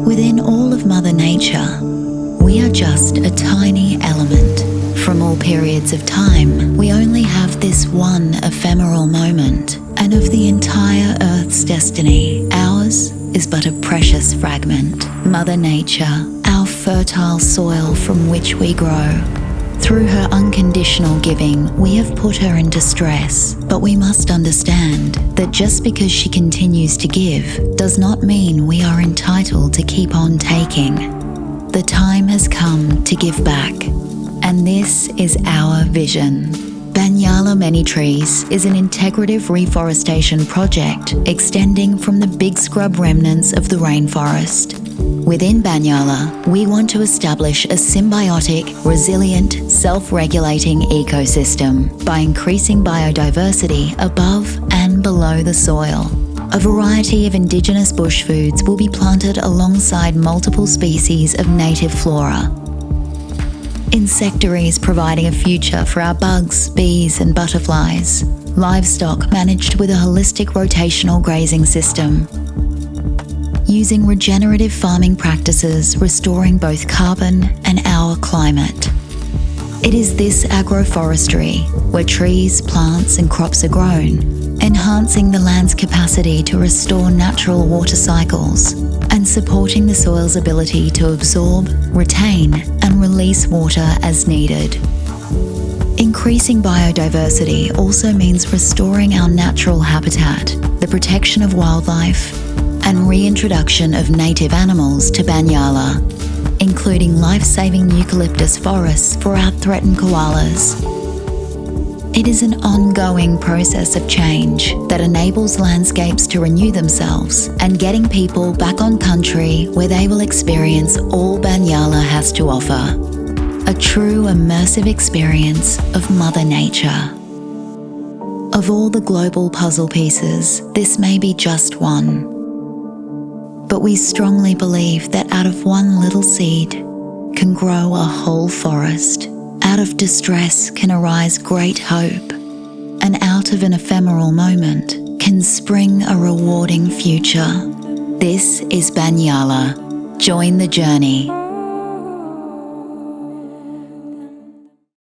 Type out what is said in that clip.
Within all of Mother Nature, we are just a tiny element. From all periods of time, we only have this one ephemeral moment, and of the entire Earth's destiny, ours is but a precious fragment. Mother Nature, our fertile soil from which we grow. Through her unconditional giving, we have put her in distress, but we must understand that just because she continues to give does not mean we are entitled to keep on taking. The time has come to give back, and this is our vision. Banyula Many Trees is an integrative reforestation project extending from the big scrub remnants of the rainforest. Within Banyula, we want to establish a symbiotic, resilient, self-regulating ecosystem by increasing biodiversity above and below the soil. A variety of indigenous bush foods will be planted alongside multiple species of native flora. Insectaries providing a future for our bugs, bees and butterflies. Livestock managed with a holistic rotational grazing system. Using regenerative farming practices, restoring both carbon and our climate. It is this agroforestry, where trees, plants and crops are grown, enhancing the land's capacity to restore natural water cycles and supporting the soil's ability to absorb, retain and release water as needed. Increasing biodiversity also means restoring our natural habitat, the protection of wildlife and reintroduction of native animals to Banyula, including life-saving eucalyptus forests for our threatened koalas. It is an ongoing process of change that enables landscapes to renew themselves and getting people back on country where they will experience all Banyula has to offer. A true immersive experience of Mother Nature. Of all the global puzzle pieces, this may be just one. But we strongly believe that out of one little seed can grow a whole forest. Out of distress can arise great hope, and out of an ephemeral moment can spring a rewarding future. This is Banyula. Join the journey.